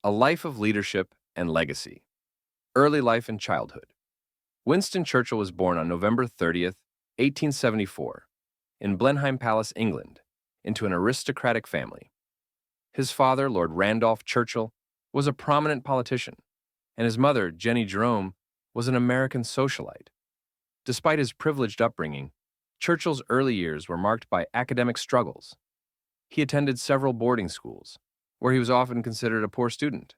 A life of leadership and legacy. Early life and childhood. Winston Churchill was born on November 30th, 1874, in Blenheim Palace, England, into an aristocratic family. His father, Lord Randolph Churchill, was a prominent politician, and his mother, Jenny Jerome, was an American socialite. Despite his privileged upbringing, Churchill's early years were marked by academic struggles. He attended several boarding schools, where he was often considered a poor student.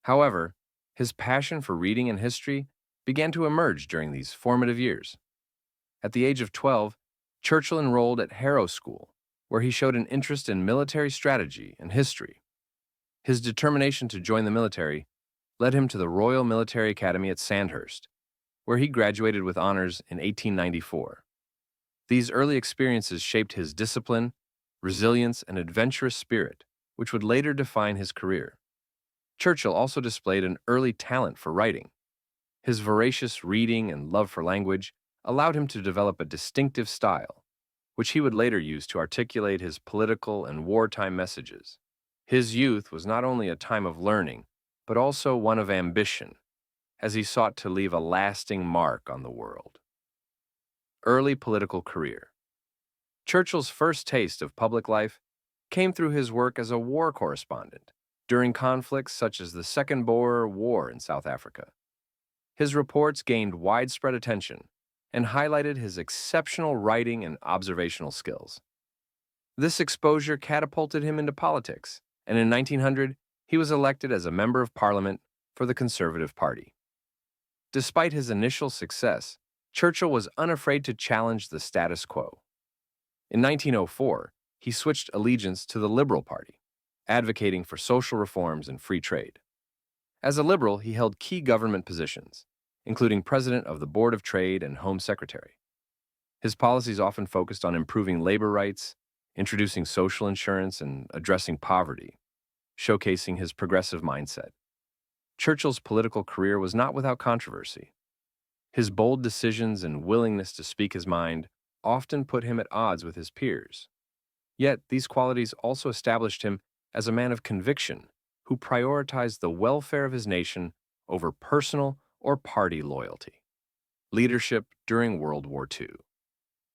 However, his passion for reading and history began to emerge during these formative years. At the age of 12, Churchill enrolled at Harrow School, where he showed an interest in military strategy and history. His determination to join the military led him to the Royal Military Academy at Sandhurst, where he graduated with honors in 1894. These early experiences shaped his discipline, resilience, and adventurous spirit, which would later define his career. Churchill also displayed an early talent for writing. His voracious reading and love for language allowed him to develop a distinctive style, which he would later use to articulate his political and wartime messages. His youth was not only a time of learning, but also one of ambition, as he sought to leave a lasting mark on the world. Early political career. Churchill's first taste of public life came through his work as a war correspondent during conflicts such as the Second Boer War in South Africa. His reports gained widespread attention and highlighted his exceptional writing and observational skills. This exposure catapulted him into politics, and in 1900, he was elected as a member of Parliament for the Conservative Party. Despite his initial success, Churchill was unafraid to challenge the status quo. In 1904, he switched allegiance to the Liberal Party, advocating for social reforms and free trade. As a liberal, he held key government positions, including president of the Board of Trade and Home Secretary. His policies often focused on improving labor rights, introducing social insurance, and addressing poverty, showcasing his progressive mindset. Churchill's political career was not without controversy. His bold decisions and willingness to speak his mind often put him at odds with his peers. Yet, these qualities also established him as a man of conviction who prioritized the welfare of his nation over personal or party loyalty. Leadership during World War II.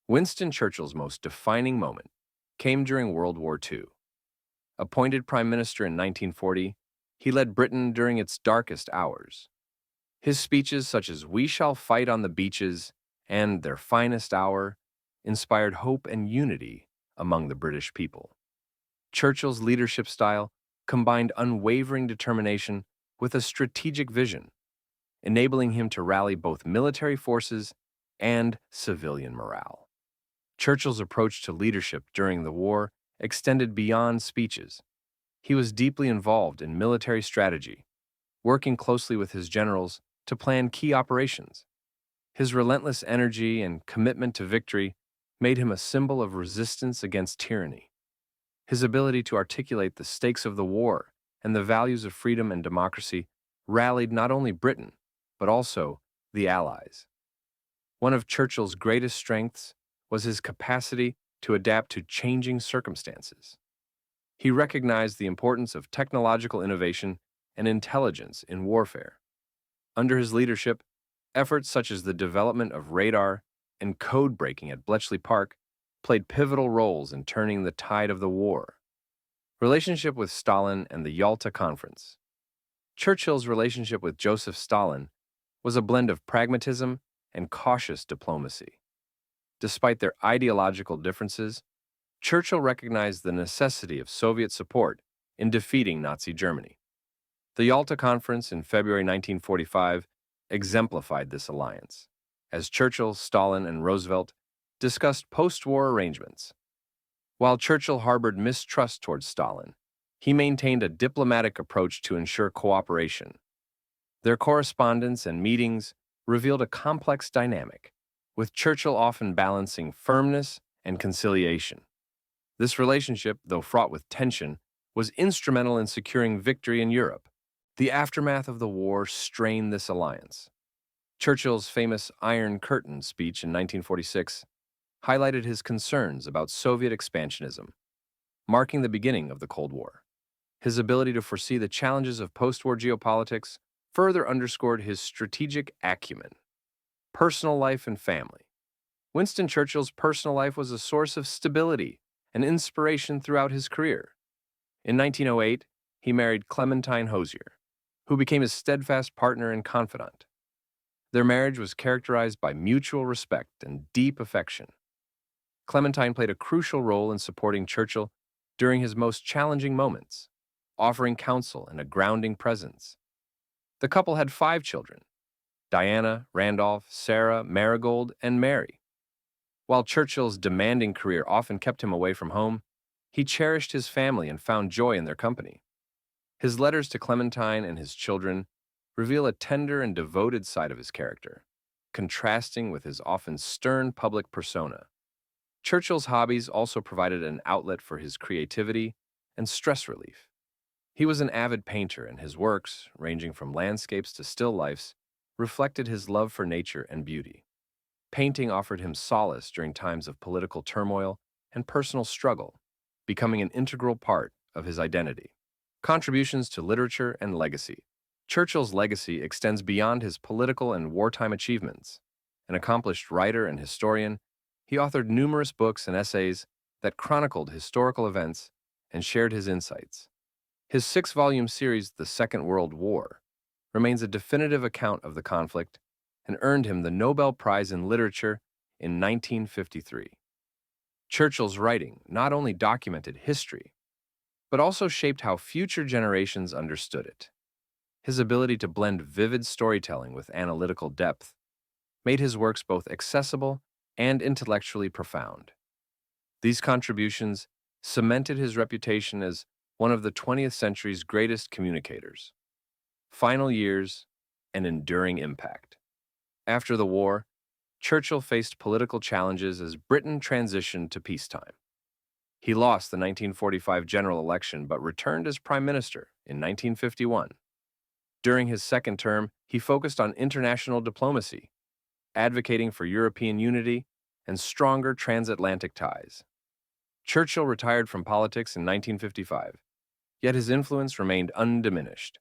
Winston Churchill's most defining moment came during World War II. Appointed Prime Minister in 1940, he led Britain during its darkest hours. His speeches such as "We Shall Fight on the Beaches" and "Their Finest Hour" inspired hope and unity among the British people. Churchill's leadership style combined unwavering determination with a strategic vision, enabling him to rally both military forces and civilian morale. Churchill's approach to leadership during the war extended beyond speeches. He was deeply involved in military strategy, working closely with his generals to plan key operations. His relentless energy and commitment to victory made him a symbol of resistance against tyranny. His ability to articulate the stakes of the war and the values of freedom and democracy rallied not only Britain, but also the Allies. One of Churchill's greatest strengths was his capacity to adapt to changing circumstances. He recognized the importance of technological innovation and intelligence in warfare. Under his leadership, efforts such as the development of radar and code breaking at Bletchley Park played pivotal roles in turning the tide of the war. Relationship with Stalin and the Yalta Conference. Churchill's relationship with Joseph Stalin was a blend of pragmatism and cautious diplomacy. Despite their ideological differences, Churchill recognized the necessity of Soviet support in defeating Nazi Germany. The Yalta Conference in February 1945 exemplified this alliance, as Churchill, Stalin, and Roosevelt discussed post-war arrangements. While Churchill harbored mistrust towards Stalin, he maintained a diplomatic approach to ensure cooperation. Their correspondence and meetings revealed a complex dynamic, with Churchill often balancing firmness and conciliation. This relationship, though fraught with tension, was instrumental in securing victory in Europe. The aftermath of the war strained this alliance. Churchill's famous Iron Curtain speech in 1946 highlighted his concerns about Soviet expansionism, marking the beginning of the Cold War. His ability to foresee the challenges of post-war geopolitics further underscored his strategic acumen. Personal life and family. Winston Churchill's personal life was a source of stability and inspiration throughout his career. In 1908, he married Clementine Hosier, who became his steadfast partner and confidant. Their marriage was characterized by mutual respect and deep affection. Clementine played a crucial role in supporting Churchill during his most challenging moments, offering counsel and a grounding presence. The couple had 5 children: Diana, Randolph, Sarah, Marigold, and Mary. While Churchill's demanding career often kept him away from home, he cherished his family and found joy in their company. His letters to Clementine and his children reveal a tender and devoted side of his character, contrasting with his often stern public persona. Churchill's hobbies also provided an outlet for his creativity and stress relief. He was an avid painter, and his works, ranging from landscapes to still lifes, reflected his love for nature and beauty. Painting offered him solace during times of political turmoil and personal struggle, becoming an integral part of his identity. Contributions to literature and legacy. Churchill's legacy extends beyond his political and wartime achievements. An accomplished writer and historian, he authored numerous books and essays that chronicled historical events and shared his insights. His 6-volume series, The Second World War, remains a definitive account of the conflict and earned him the Nobel Prize in Literature in 1953. Churchill's writing not only documented history, but also shaped how future generations understood it. His ability to blend vivid storytelling with analytical depth made his works both accessible and intellectually profound. These contributions cemented his reputation as one of the 20th century's greatest communicators. Final years and enduring impact. After the war, Churchill faced political challenges as Britain transitioned to peacetime. He lost the 1945 general election but returned as prime minister in 1951. During his second term, he focused on international diplomacy, advocating for European unity and stronger transatlantic ties. Churchill retired from politics in 1955, yet his influence remained undiminished.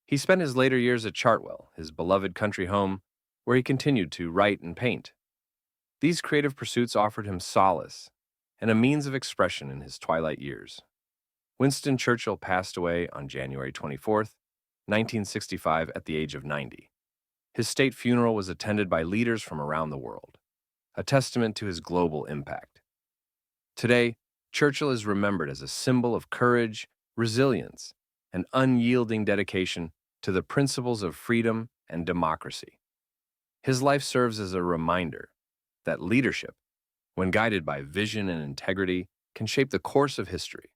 He spent his later years at Chartwell, his beloved country home, where he continued to write and paint. These creative pursuits offered him solace and a means of expression in his twilight years. Winston Churchill passed away on January 24, 1965, at the age of 90. His state funeral was attended by leaders from around the world, a testament to his global impact. Today, Churchill is remembered as a symbol of courage, resilience, and unyielding dedication to the principles of freedom and democracy. His life serves as a reminder that leadership, when guided by vision and integrity, can shape the course of history.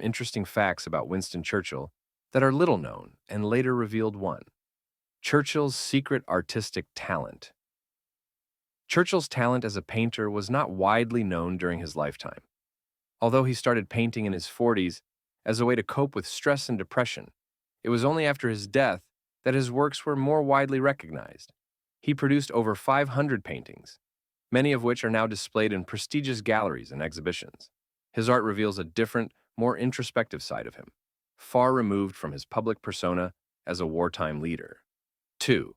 Interesting facts about Winston Churchill that are little known and later revealed: 1. Churchill's secret artistic talent. Churchill's talent as a painter was not widely known during his lifetime. Although he started painting in his 40s as a way to cope with stress and depression, it was only after his death that his works were more widely recognized. He produced over 500 paintings, many of which are now displayed in prestigious galleries and exhibitions. His art reveals a different, more introspective side of him, far removed from his public persona as a wartime leader. 2.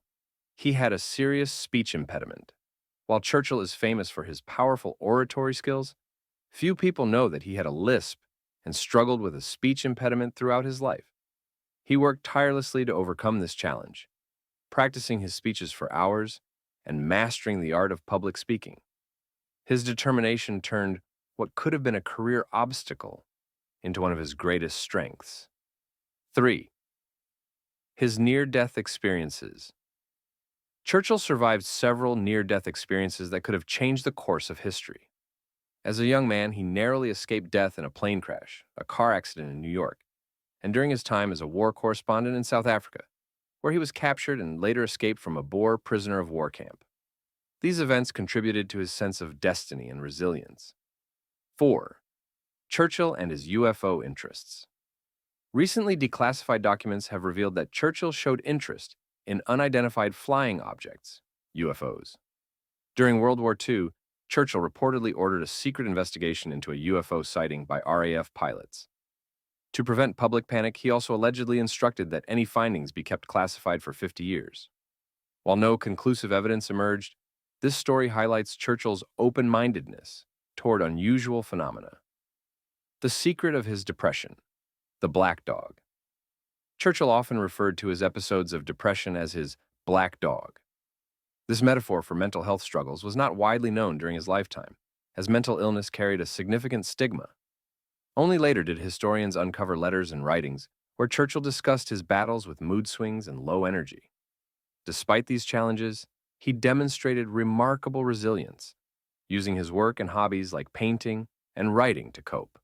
He had a serious speech impediment. While Churchill is famous for his powerful oratory skills, few people know that he had a lisp and struggled with a speech impediment throughout his life. He worked tirelessly to overcome this challenge, practicing his speeches for hours and mastering the art of public speaking. His determination turned what could have been a career obstacle into one of his greatest strengths. 3. His near-death experiences. Churchill survived several near-death experiences that could have changed the course of history. As a young man, he narrowly escaped death in a plane crash, a car accident in New York, and during his time as a war correspondent in South Africa, where he was captured and later escaped from a Boer prisoner of war camp. These events contributed to his sense of destiny and resilience. 4. Churchill and his UFO interests. Recently declassified documents have revealed that Churchill showed interest in unidentified flying objects, UFOs. During World War II, Churchill reportedly ordered a secret investigation into a UFO sighting by RAF pilots. To prevent public panic, he also allegedly instructed that any findings be kept classified for 50 years. While no conclusive evidence emerged, this story highlights Churchill's open-mindedness toward unusual phenomena. The secret of his depression, the black dog. Churchill often referred to his episodes of depression as his black dog. This metaphor for mental health struggles was not widely known during his lifetime, as mental illness carried a significant stigma. Only later did historians uncover letters and writings where Churchill discussed his battles with mood swings and low energy. Despite these challenges, he demonstrated remarkable resilience, using his work and hobbies like painting and writing to cope.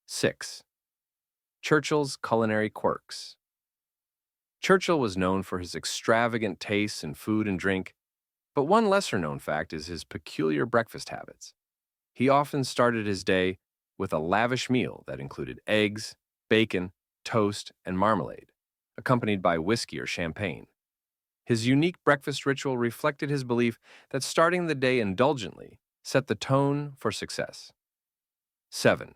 6. Churchill's culinary quirks. Churchill was known for his extravagant tastes in food and drink, but one lesser-known fact is his peculiar breakfast habits. He often started his day with a lavish meal that included eggs, bacon, toast, and marmalade, accompanied by whiskey or champagne. His unique breakfast ritual reflected his belief that starting the day indulgently set the tone for success. 7.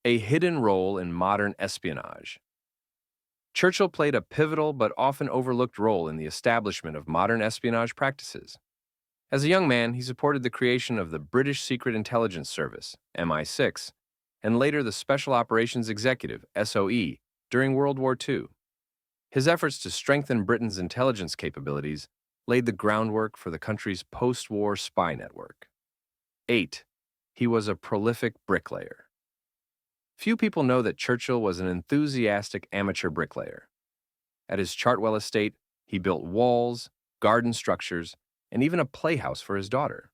A hidden role in modern espionage. Churchill played a pivotal but often overlooked role in the establishment of modern espionage practices. As a young man, he supported the creation of the British Secret Intelligence Service, MI6, and later the Special Operations Executive, SOE, during World War II. His efforts to strengthen Britain's intelligence capabilities laid the groundwork for the country's post-war spy network. 8. He was a prolific bricklayer. Few people know that Churchill was an enthusiastic amateur bricklayer. At his Chartwell estate, he built walls, garden structures, and even a playhouse for his daughter.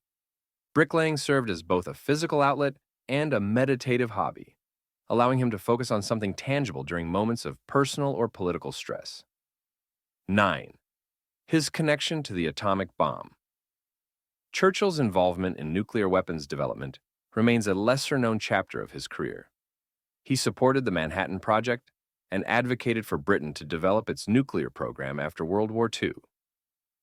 Bricklaying served as both a physical outlet and a meditative hobby, allowing him to focus on something tangible during moments of personal or political stress. 9. His connection to the atomic bomb. Churchill's involvement in nuclear weapons development remains a lesser-known chapter of his career. He supported the Manhattan Project and advocated for Britain to develop its nuclear program after World War II.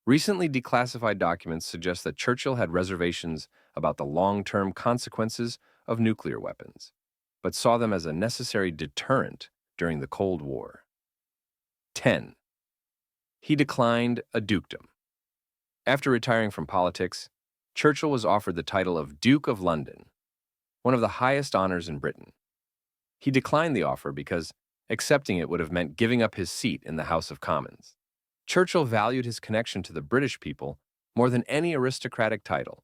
Recently declassified documents suggest that Churchill had reservations about the long-term consequences of nuclear weapons, but saw them as a necessary deterrent during the Cold War. 10. He declined a dukedom. After retiring from politics, Churchill was offered the title of Duke of London, one of the highest honors in Britain. He declined the offer because accepting it would have meant giving up his seat in the House of Commons. Churchill valued his connection to the British people more than any aristocratic title,